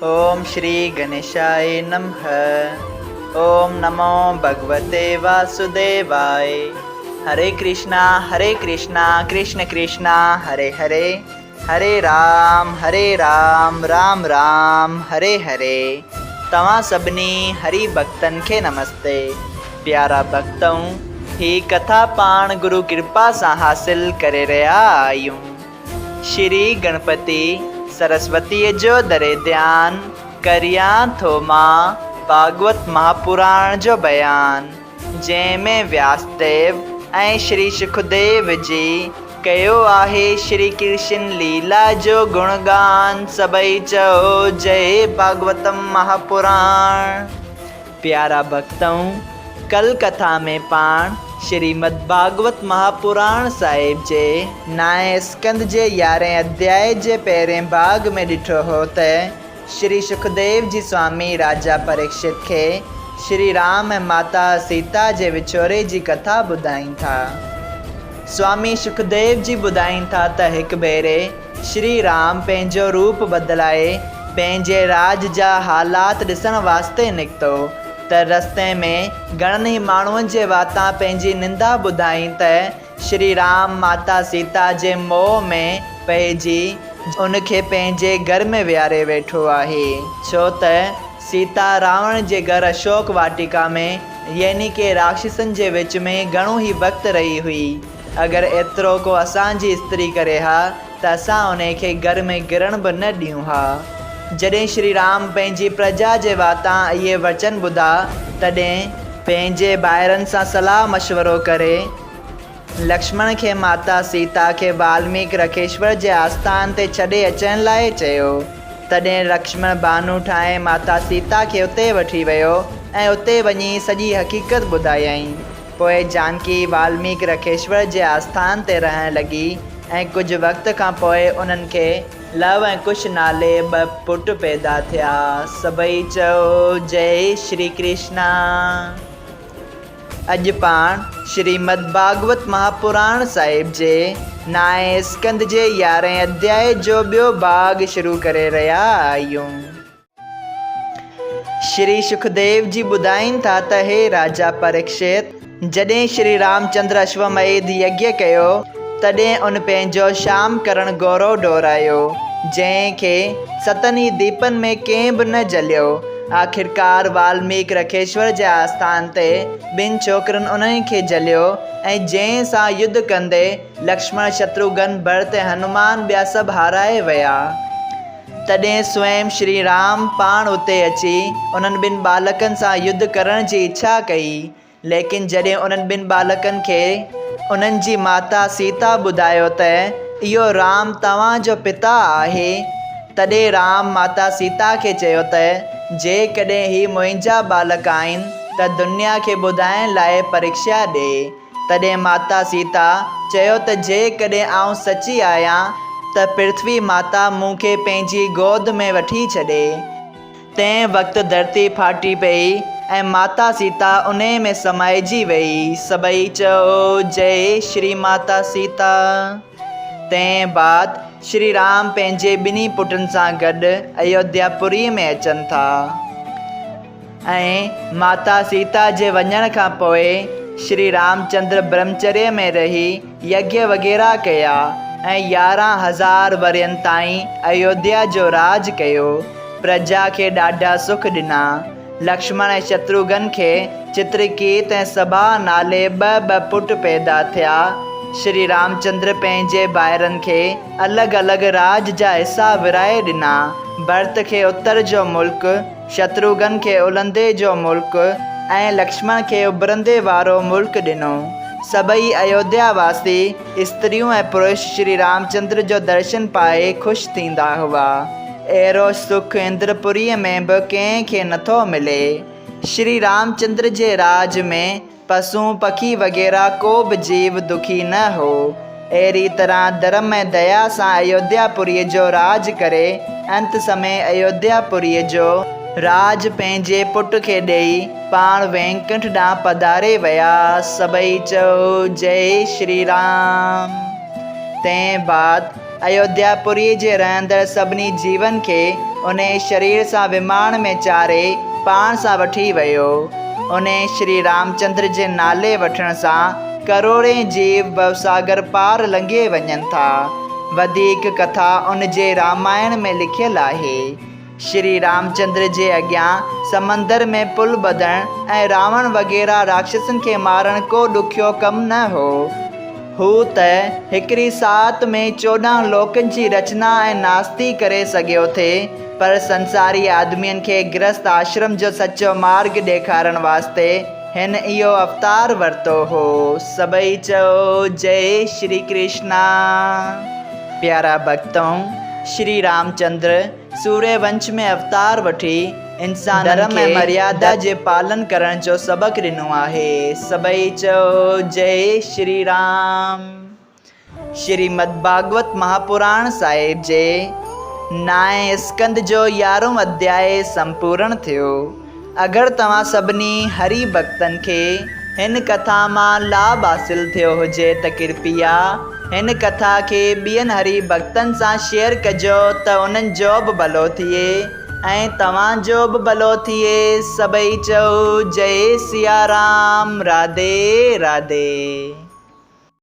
ओम श्री गणेशाय नमः। ओम नमो भगवते वासुदेवाय। हरे कृष्णा कृष्ण कृष्णा हरे हरे, हरे राम राम राम हरे हरे। तव्हां सभिनी हरि भक्तन खे नमस्ते। प्यारा भक्तों, ही कथा पाण गुरु कृपा सां हासिल करे रहिया आहियूं। श्री गणपति सरस्वती जो दरे ध्यान करिया थो मां भागवत महापुराण जो बयान, जंहिंमें व्यासदेव ऐं श्री सुखदेव जी कयो आहे श्री कृष्ण लीला जो गुणगान। सभई चओ जय भागवतम महापुराण। प्यारा भक्तों, कल कथा में पाण श्रीमद् भागवत महापुराण साहिब जे नाए स्कंद जे 11 अध्याय जे पहिरें भाग में ॾिठो हो त श्री सुखदेव जी स्वामी राजा परीक्षित खे श्री राम ऐं माता सीता जे विछोरे जी कथा ॿुधाइनि था। स्वामी सुखदेव जी ॿुधाइनि था त हिकु भेरे श्री राम पंहिंजो रूप बदिलाए पंहिंजे राज जा हालात ॾिसण वास्ते निकितो त रस्ते में घणनि ई माण्हुनि जे वातां पंहिंजी निंदा ॿुधाई त श्री राम माता सीता जे मोह में पइजी उनखे पंहिंजे घर में विहारे वेठो आहे, छो त सीता रावण जे घर अशोक वाटिका में यानी के राक्षसनि जे विच में घणो ई वक़्तु रही हुई। अगरि एतिरो को असांजी स्त्री करे हा त असां उनखे घर में गिरण बि न ॾियूं हा। जॾहिं श्री राम पंहिंजी प्रजा जे वातां इहे वचन ॿुधा तॾहिं पंहिंजे भाइरनि सां सलाह मशवरो करे लक्ष्मण खे माता सीता खे वाल्मीकि रखेश्वर जे आस्थान ते छॾे अचण लाइ चयो। तॾहिं लक्ष्मण बानू ठाहे माता सीता खे उते वठी वियो ऐं उते वञी सॼी हक़ीक़त ॿुधायईं। पोइ जानकी वाल्मीकि रखेश्वर जे आस्थान ते रहण लॻी ऐं कुझु वक़्त खां पोइ उन्हनि खे लव ऐं कुश नाले 2 पुट पैदा थिया। सभई चओ जय श्री कृष्णा। अॼु पाण श्रीमद् भागवत महापुराण साहिब जे नाए स्कंद जे 11 अध्याय जो ॿियो भाग शुरू करे रहिया आहियूं। श्री सुखदेव जी ॿुधाइनि था त हे राजा परीक्षित, जॾहिं श्री रामचंद्र अश्वमेध यज्ञ कयो तॾहिं उन पंहिंजो शाम करण गौरव डोरायो, जंहिंखे 7 दीपनि में कंहिं बि न जलियो। आख़िरकार वाल्मीकि रखेश्वर जे आस्थान ते 2 छोकिरनि उन्हनि खे जलियो ऐं जंहिं सां युद्ध कंदे लक्ष्मण शत्रुघ्न भरत हनुमान ॿिया सभु हाराए विया। तॾहिं स्वयं श्री राम पाण उते अची उन्हनि 2 बालकनि सां युद्ध करण जी इच्छा कई, लेकिन जॾहिं उन्हनि 2 बालकनि खे उन्हनि जी माता सीता ॿुधायो त इहो राम तव्हांजो पिता आहे, तॾहिं राम माता सीता खे चयो त जेकॾहिं ही मुंहिंजा बालक आहिनि त दुनिया खे ॿुधाइण लाइ परीक्षा ॾे। तॾहिं माता सीता चयो त जेकॾहिं आउं सची आहियां त पृथ्वी माता मूंखे पंहिंजी गोद में वठी छॾे। तंहिं वक़्तु धरती फाटी पई ऐं माता सीता उन में समाइजी वई। सभई चओ जय श्री माता सीता। तंहिं बाद श्री राम पंहिंजे 2 पुटनि सां गॾु अयोध्यापुरी में अचनि था ऐं माता सीता जे वञण खां पोइ श्री रामचंद्र ब्रह्मचर्य में रही यज्ञ वग़ैरह कया ऐं 11,000 वरियनि ताईं अयोध्या जो राज कयो। प्रजा खे ॾाढा सुख ॾिना। लक्ष्मण ऐं शत्रुघ्न खे चित्रकीत ऐं सभा नाले 2 पुट पैदा थिया। श्री रामचंद्र पंहिंजे भाइरनि खे अलॻि अलॻि राज जा हिसा विराए ॾिना। भरत खे उत्तर जो मुल्क, शत्रुघ्न खे उलंदे जो मुल्क ऐं लक्ष्मण खे उभरंदे वारो मुल्क ॾिनो। सभई अयोध्यावासी स्त्रियूं ऐं पुरुष श्री रामचंद्र जो दर्शन पाए ख़ुशि थींदा हुआ। अहिड़ो सुख इंद्रपुरीअ में बि कंहिंखे नथो मिले। श्री रामचंद्र जे राज में पशु पखी वग़ैरह को बि जीव दुखी न हो। अहिड़ी तरह धर्म ऐं दया सां अयोध्यापुरीअ जो राज करे अंत समय अयोध्यापुरीअ जो राज पंहिंजे पुट खे ॾेई पाण वैकुंठ ॾांहुं पधारे विया। सभई चओ जय श्री राम। तंहिं बाद अयोध्यापुरी जे रहंदड़ सभिनी जीवन खे उन शरीर सां विमाण में चारे पाण सां वठी वियो। उन श्री रामचंद्र जे नाले वठण सां करोड़े जीव भवसागर पार लंघे वञनि था। वधीक कथा उन जे रामायण में लिखियल आहे। श्री रामचंद्र जे अॻियां समंदर में पुल ॿधण ऐं रावण वग़ैरह राक्षसनि खे मारण को ॾुखियो कमु न हो। हू त हिकिड़ी साथ में 14 लोकनि जी रचना ऐं नास्ती करे सघियो थे, पर संसारी आदमियुनि खे गृहस्थ आश्रम जो सचो मार्ग ॾेखारण वास्ते हिन इहो अवतार वरितो हो। सभई चओ जय श्री कृष्णा। प्यारा भक्तों, श्री रामचंद्र सूर्यवंश में अवतार वठी इंसान धर्म ऐं मर्यादा जे पालन करण जो सबक ॾिनो आहे। सभई चओ जय श्री राम। श्रीमद् भागवत महापुराण साहिब जे 9 स्कंद जो 11हों अध्याय संपूर्ण थियो। अगरि तव्हां सभिनी हरि भक्तनि खे हिन कथा मां लाभ हासिल थियो हुजे त कृपया हिन कथा खे ॿियनि हरि भक्तनि सां शेयर कजो त उन्हनि जो बि भलो थिए ऐं तव्हांजो बि भलो थिए। सभई चओ जय सिया राम। राधे राधे।